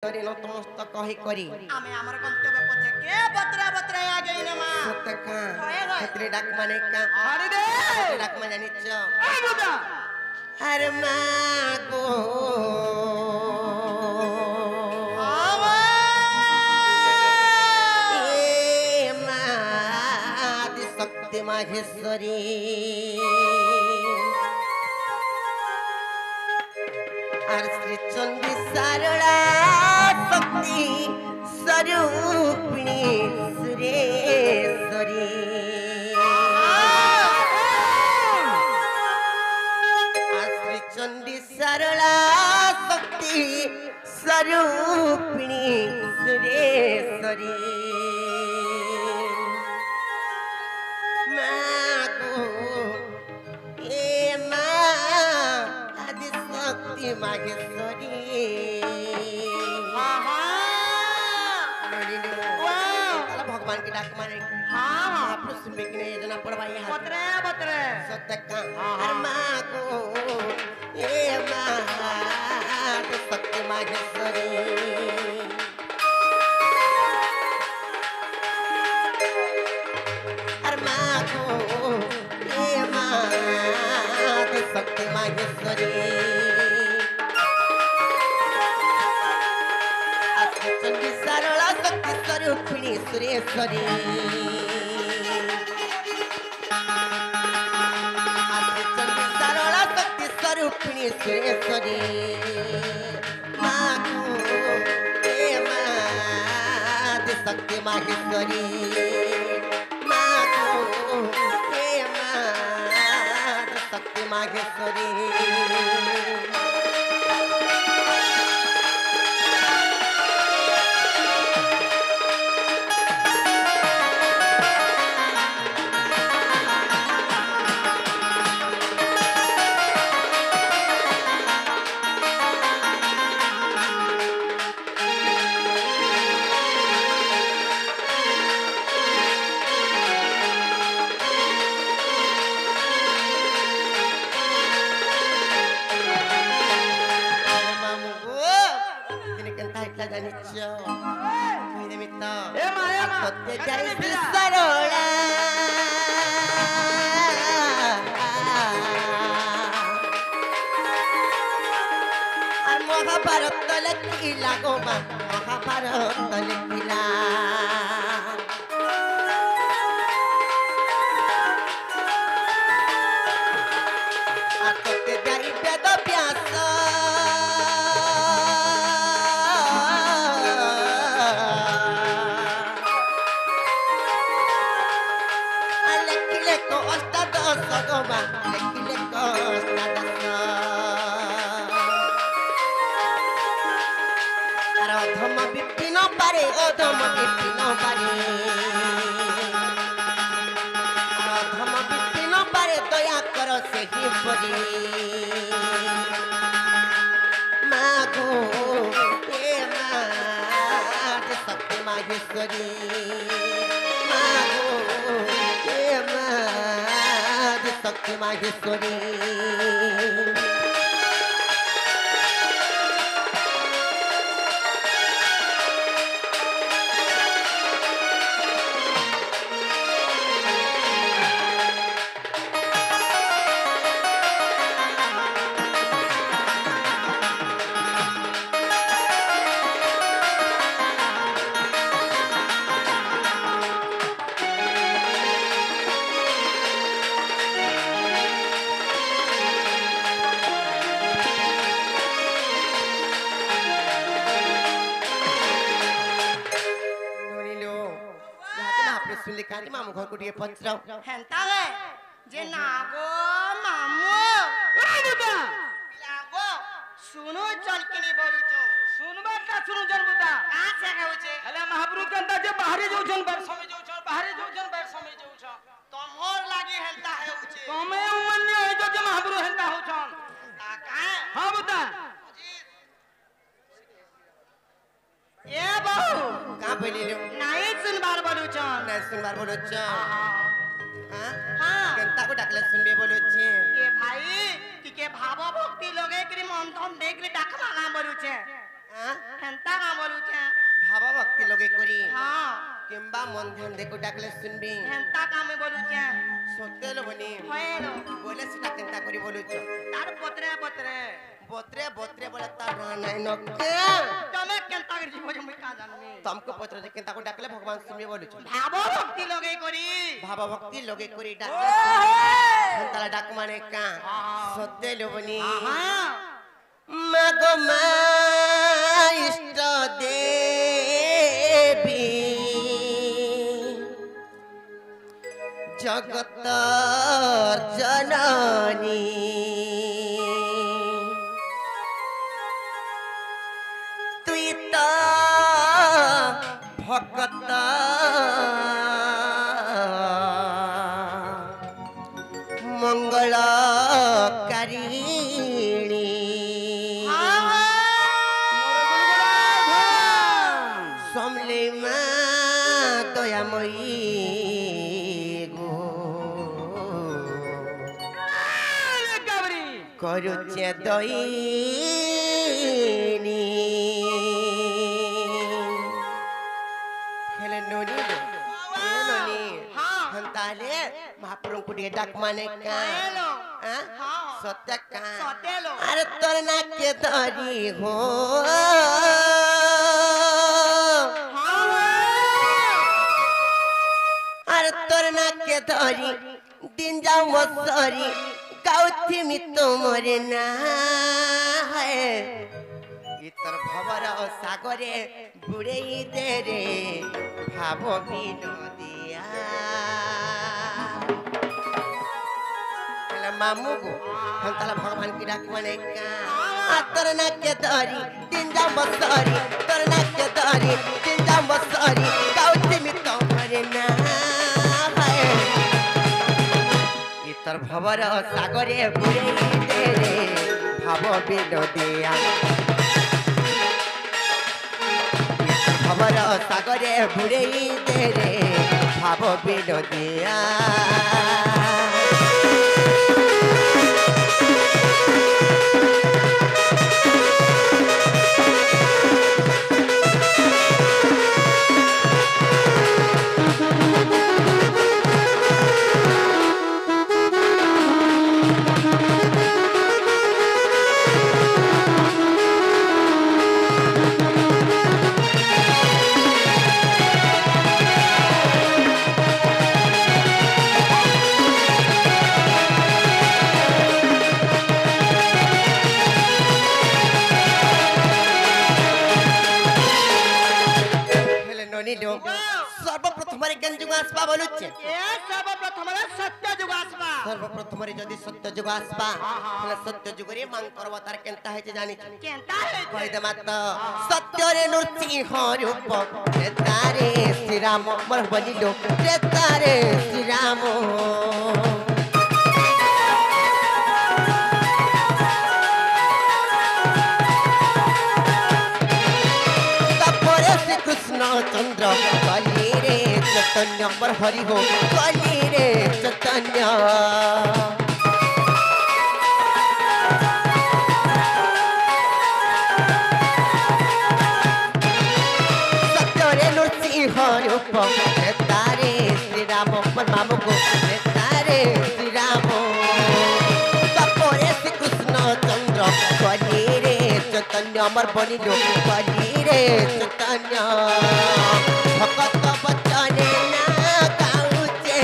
तोरी नो तमस्त कहि करी आमे हमर गंतव्य पछे के बतरा बतरा आगे ने मा सतका होय होय खतरे डाक माने का अरे दे डाक माने निच ए बुदा अरे मां को आवा ए मां आदि शक्ति माहेश्वरी और श्री चंडी सारला शक्ति स्वरूपिणी सुरेश्वरी श्री चंडी सारला शक्ति स्वरूपिणी सुरेश्वरी माँ को ए माँ आदि शक्ति माहेश्वरी भगवान के डाक मारे हाँ महापुरुष सुनबे कि नहीं योजना पड़वा यहाँ बतरे बतरे सतका हर माँ को ए माँ आदि शक्ति माहेश्वरी शक्ति माहेश्वरी चंडी सारला शक्ति स्वरूपिणी सुरेश्वरी चंडी सारला शक्ति स्वरूपिणी सुरेश्वरी माँ ए माँ शक्ति माहेश्वरी शक्ति माहेश्वरी महाभारत लिखिला गो महाभारत लिखिला आते जाई वेद व्यास लिखिले को अष्टादश गो लिखिले को अष्टादश अधम विपिन पारे अधम विपिन पारे अधम विपिन पारे दया कर से ही परी माँ गो ए माँ शक्ति माहेश्वरी माँ गो ए माँ शक्ति माहेश्वरी लिखारी मामू घर को दिए पंचराव हेंता है जे नागो मामू बुदा लागो सुनो चल के नहीं बोलू तो सुनबा का सुनो जन बुदा का से कहू छे हले महाप्रभु कंता जे बाहरे जाऊ छन बार समय जाऊ छन बाहरे जाऊ छन बार समय जाऊ छन तमोर लागे हेंता है उछे तमे उमन्य है जो जे महाप्रभु हेंता हो छन आ का हां बुदा ए बहु का बोली लो नहीं सुनबार बोलू छन नहीं सुनबार बोलू छन हां हां केंता को डाकले सुनबे बोलू छे ए भाई कि के भाव भक्ति लोगे कि मन धम देख ले डाक मांगा बोलू छे হেন্তা কা বলুছে ভাব ভক্তি লগে করি হ্যাঁ কিংবা মন ধ্যান দেখো ডাকলে শুনবি হেন্তা কামে বলুছে সত্যি লবনি হয়েলো বলে সেটা কেনতা করি বলুছ তার পত্রে পত্রে বত্রে বত্রে বলে তার নাই নকে তুমি কেন্তা করে জীবন মুই কা জানবি তমকে পত্র যে কেনতা কো ডাকলে ভগবান শুনবি বলুছ ভাব ভক্তি লগে করি ভাব ভক্তি লগে করি ডাকলে তালা ডাক মানে কা সত্যি লবনি হ্যাঁ মাগো মা ইষ্ট দেবী জগত জননী তুই তো ভগত মঙ্গলকারিণী সমলে মা দয়াময়ী গো করুছে দইনি হেলে ননি ননি হন্তালে মহাপ্রভু টিকে ডাক মানে কা হয়েলো সত্য কা সতেলো আরে তোর নাকে ধরি হো আরে তোর নাকে ধরি দিন যাও মসরি গাউথি মি তোমরে না ইতর ভবর সাগরে বুড়েই দে রে ভাব বিনোদিয়া मामू को हम ताला भगवान की डाक माने का तर नाके धरी दिन जा मसरी तर नाके धरी दिन जा मसरी गाउती में तो मरे ना है इतर भवर सागरे बुरे दे रे भाव बिनोदिया इतर भवर सागरे बुरे दे रे भाव बिनोदिया সর্বপ্রথমে জ্ঞান যুগ আসবা বলুছে সর্বপ্রথমে সত্য যুগ আসবা সর্বপ্রথমে যদি সত্য যুগ আসবা তাহলে সত্য যুগরে মাঙ্কর অবতার কেনতা হয়েছে জানিছ কেনতা হয়েছে কই দে মাত্র সত্যরে নৃসিংহ রূপ তারে শ্রীরাম মর বলিল তারে শ্রীরাম चंद्र कली रे चैतन्य पर हरि हो कली रे चैतन्य सत्य नृसिंह रूप तारे श्रीराम पर मामू को तारे श्रीराम तपरे श्री कृष्ण चंद्र कली रे चैतन्य अमर बनिलो कली रे चैतन्य भगत बचने ना गाउचे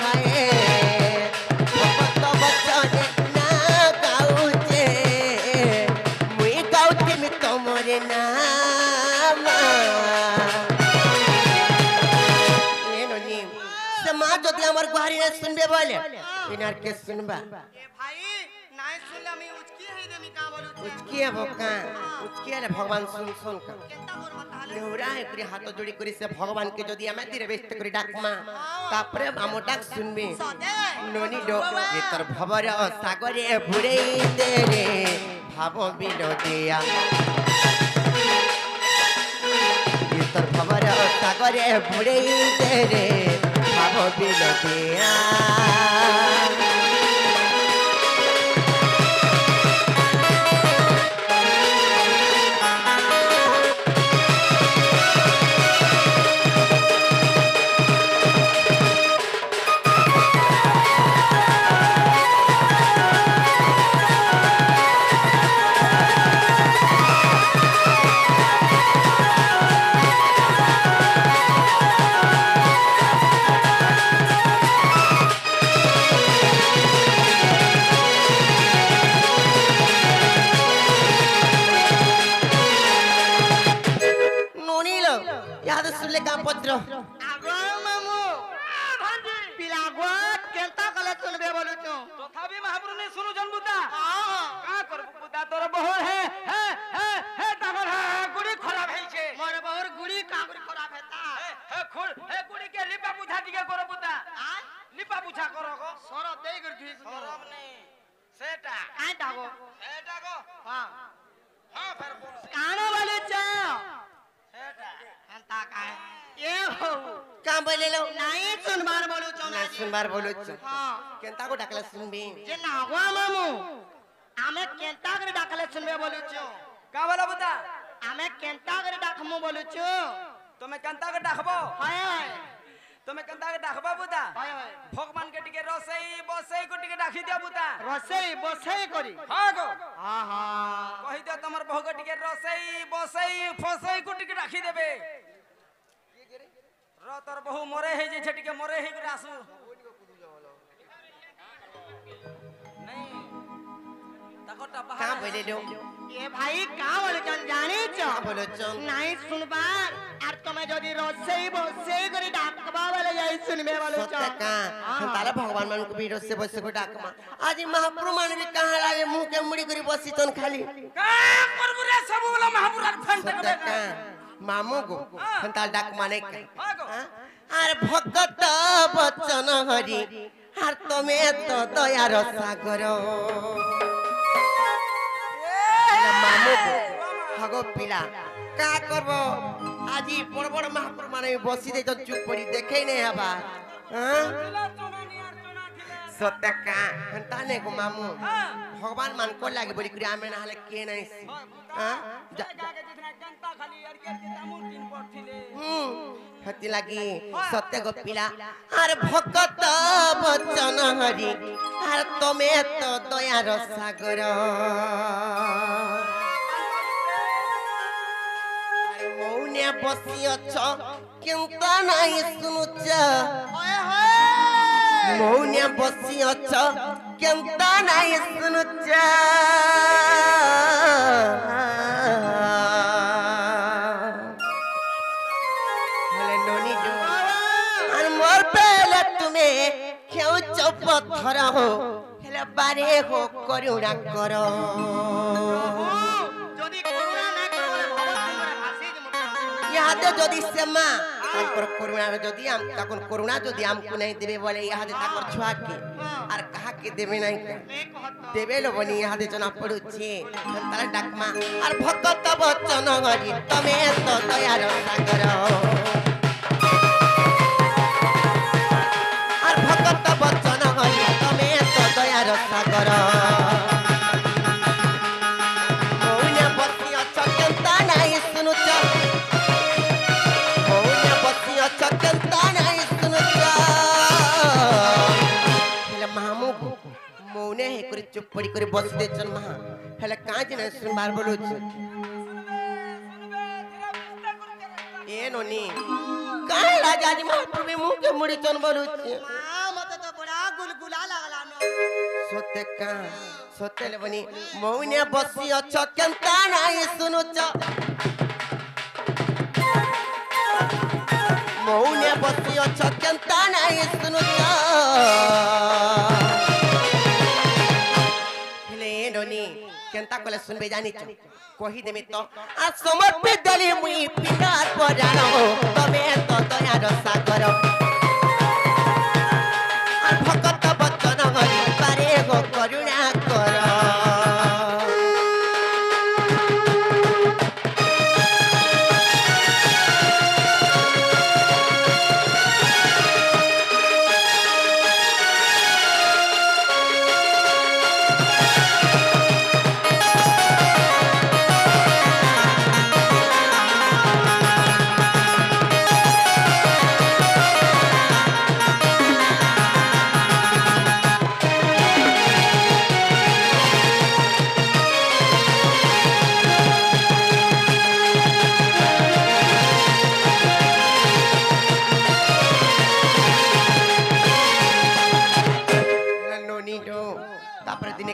हाय भगत बचने ना गाउचे मुई गाउचे में तोमरे नाम एनोनी समाज যদি আমার গুহারি না শুনবে বলে বিনার কে শুনবা এ ভাই নাই শুনলে আমি উচকি হই দেমি কা বলু উচকি বকা উচকি রে ভগবান শুন শুন কা কেনতা করবা তাহলে নেউরা একরি হাত জোড়ি করি সে ভগবান কে যদি আমি ধীরে ব্যস্ত করি ডাকমা তারপরে আমো ডাক শুনবি সদে ননি ডো এতর ভবর সাগরে ভুরেই দে রে ভাব বিনোদিয়া এতর ভবর সাগরে ভুরেই দে রে ভাব বিনোদিয়া याद सुनले का पत्र आगो मामू पिला गो केंता कले सुनबे बोलू छु तथापि महाप्रभु ने सुनु जनबुता हां का करबु बुता तोर बहु हे तागर गुड़ी खराब हैछे मोर बहुर गुड़ी कागुड़ी खराब हेता हे गुड़ी के लिपा बुझा दिगे कर बुता आ लिपा बुझा करो गो सर देई कर दुई सरम ने सेटा काई दागो सेटा गो हां हां फिर बोल से कानो बोलू छु सेटा अंता काए ए हो का बोले लो नहीं सुनबार बोलू छु ना सुनबार बोलो हां केंता को डाकला सुनबी जे नागो मामू आमे केंता करे डाकले सुनबे बोलू छु का बोला बुता आमे केंता करे डाकमु बोलू छु তুমি কান্তা কে ডাকবো हाय हाय তুমি কান্তা কে ডাকবা বুতা हाय हाय ভগবান কে টিকে রসই বসই কো টিকে ডাকি দিয়া বুতা रसई बसई करी হ্যাঁ গো हां हां কহি দিয়া তোমার বহু কে টিকে রসই বসই ফসই কো টিকে ডাকি দেবে র তোর বহু মরে হই যে টিকে মরে হই করে আসু नहीं তাকটা का পাহাড় बोले लो ये भाई का बोलू छु जानी छु का बोलो चल नहीं सुनबार আর তুমি যদি রসই বসই করে ডাকবা বলে যাই শুনবে বলু छु सत्य का तारा भगवान मन को बीरो से बस को डाकमा आज महाप्रभु मान भी कहां लागे मुंह के मुड़ी करी बसी तन खाली का करबु रे सब बोला महापुरार फंट सत्य के का मामू को ताल डाक माने का हां गो आर भगत बचन हरि आर तमे तो दयार सागर मामू को हगो पिला का करबो आजी बड़ बड़ महापुर माने बसी दे तो चुप पड़ी देखे नहीं हबा हां चला चोना नियार चोना थिले सत्य का ताने को मामू हां भगवान मान को लागे बड़ी क्रिया में नाले के नहीं सी हां गागे जितना जनता खाली अरके तामुल दिन पर थिले हती लागी सत्य गोपिला आर भगत बचन हरि आर तमे तो दयार सागर आर मौने बसी अछ केंता नहीं सुनुच ओए होए मौने बसी अछ केंता नहीं सुनुच हेले नोनी जो और मोर पहले तुम्हें क्यों चौपत्थर हो हेले बारे हो करुणा करो যদি করুণা না করে ভগবান তোমরা ভাসি দিমু याद जदि से मां ताकर करुणा जदि हम ताकर करुणा जदि हमको नहीं देबे बोले याद ताकर छुआ के और कहा के देबे नहीं मैं कहत देबे लो बनी याद जना पड़ू छे तारा डाकमा और भगत बचन हरि तमे तो दयार सागर और भगत बचन हरि तमे तो दयार सागर मौने बसी अछ केंता नहीं सुनुच मौने बसी अछ केंता नहीं सुनुच हेले मामू मौने हे करे चुप पड़ी करे बस दे चल महा हेले काज न सुनबार बोलू छ ए नोनी काहे राजा जी महाप्रभु मुंह के मुड़ी चन बोलू छ मां मते तो बड़ा गुलगुला लागला न सत्य का सत्य ले बनी मौने बसी अछ केंता नहीं सुनुच मौने बसी अछ केंता नहीं सुनुच हेले नोनी केंता कोले सुनबे जानी छ कहि देमी तो आ समर्पित दली मुई पिनार पराण हो तमे तो दयार सागर आ भगत बचन हरि पारे हो करुणा कर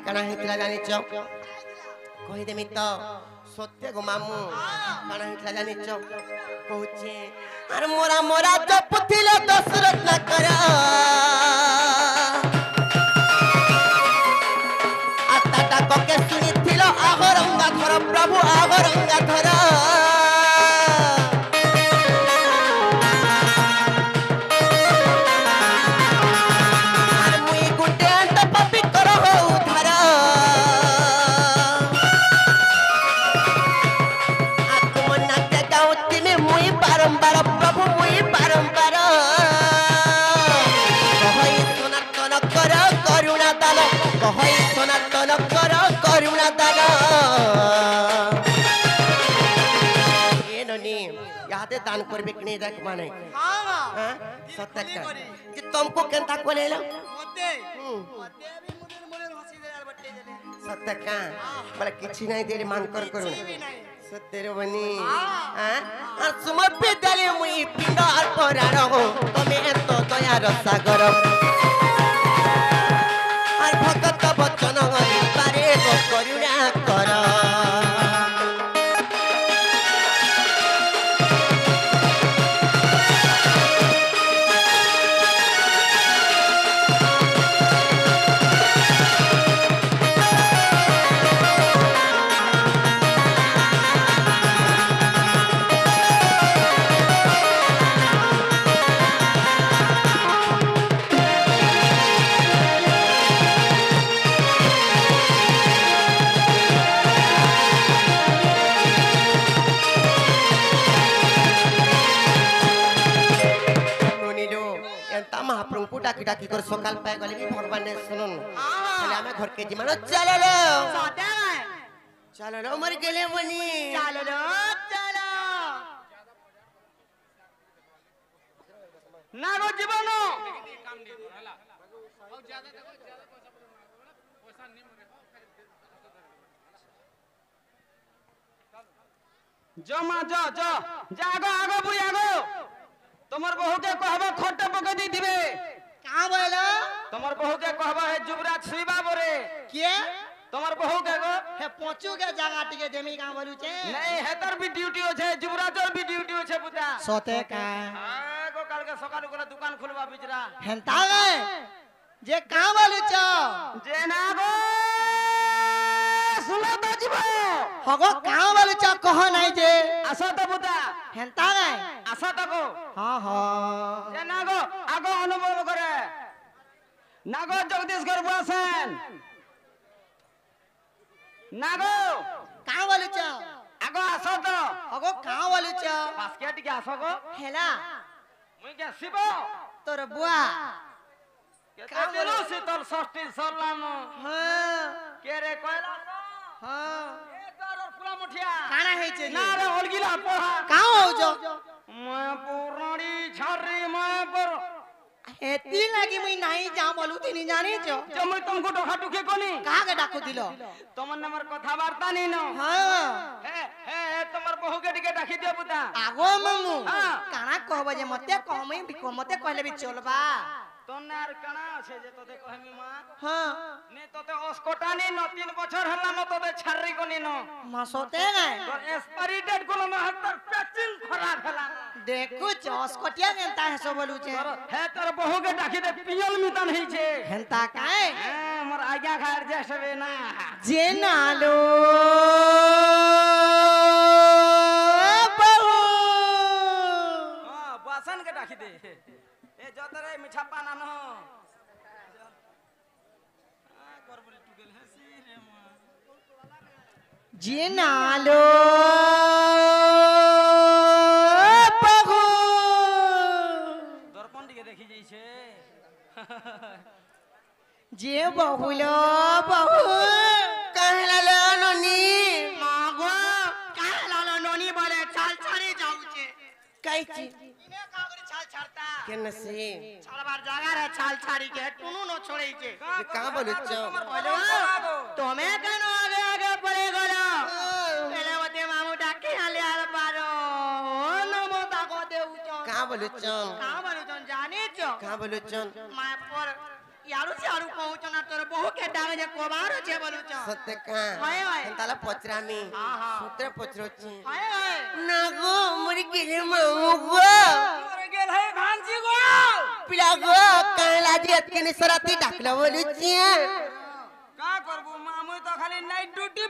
काना हेतला जानी छ कहि देमी तो सत्य गो मामू काना हेतला कहला जानिच कहूचे अरे मोरा मोरा जपुथिल दशरथ न कर आताटा कके सुनिथिल आगरंगाधर प्रभु आगरंगाधर दान करबे कि नहीं देख माने हां सत्य कि तुमको केनता कोलेलो मते मते भी मुदर हंसी दे बट्टे देले सत्य का बोले किछि नहीं देले मान कर करू सत्य रे बनी हां और सुमत पे देले मुई पिंड और पराण हो तमे तो दया सागर और भगत वचन हरि पारे गो करुणा कर डाकी डाकी कर सकाल पाए गले भी भगवान ने सुनन चले हमें घर के जीवन चले लो चलो लो मर गेले बनी चलो लो चलो ना गो जीवन जमा जा जा जागो आगो बुई आगो तमर बहू के कहबा खोटे पके दी दिबे का बोलो तमर बहू के कहबा है जुबराज सुईबा बोरे के तमर बहू के गो हे पोचू के जगह टिके देमी का बोलू छे नहीं हेतर भी ड्यूटी हो छे जुबराजर भी ड्यूटी हो छे पुता सोते का गो काल के सकाल को दुकान खुलवा बिचरा हेंता गए जे का बोलू छो जे ना गो सुनो तो जीवो हगो का बोलू छो कह नहीं जे आसो तो पुता हेंता गए आसो तो को हां हां जे ना गो आगो अनुभव करे ना गो जगदीशगढ़ बसन ना गो का बोलू छो आगो आसो तो हगो का बोलू छो बास्केट के आसो गो हेला मुई के शिबो तोर बुआ के दिलो शीतल षष्ठी सरलानो हां के रे कोइला हां ए तोर फुला मुठिया काना है छे ना रे ओलगिला पोहा का हो जो मैं पुरानी छरी मैं पर हेती लागी मुई नहीं जा बोलू तिनी जानी छो जो मैं तुमको डोखा टुके कोनी का के डाकू दिलो तुमन नंबर कथा वार्ता नहीं नो हां हे तमर बहू के टिके डाकी दियो पुता आगो मामू हां काना कहबो जे मते कहमै बिको मते कहले भी चलबा तोनार कणा छे जे तोते कहमी मा हां ने तोते ओस्कोटानी न 3 বছর हल्ला न तोते छर्री कोनी नो मसोते गए तोर एक्सपायरी डेट कोलो न हतर पैकिंग खराब हला देखो चौस कोटिया केनता है सो बोलू छे हे तोर बहू के डाकी दे पियल मिता नहीं छे हेंता काए मोर आज्ञा खार जेसबे ना जे नालो बहू हां बासन के डाकी दे ए जतरे मीठा पाना न आ करबली टुगेल हसी रे मा जे नालो बहू दर्पण दिके देखि जई छे जे बहुलो बहु कहला लो ननी मागो कहला लो ननी बोले चाल छाड़ी जाऊ छे कई छी इने का करे चाल छाड़ता केन से छाड़बार जगह रे चाल छाड़ी के टुनु न छोड़े छे ये का बोलू छो बोलो तमे कनो आगे आगे पड़े गलो पहले मते मामू डाके आले आल पारो नमो ताको देउ छो का बोलू छो का बोलू छो जाने छो का बोलू छो माय पर यारू से आरू कहूच ना तोर बहु के डांग जे कोबार छे बोलुच सत्य का हाय हाय ताला पचरामी हां हां सूत्र पचरोची हाय हाय ना गो मोर गेले मामू गो मोर गेल है भांजी गो पिला गो काला जी अतके सराती डाकला बोलुची का करबो मामू तो खाली नाइट ड्यूटी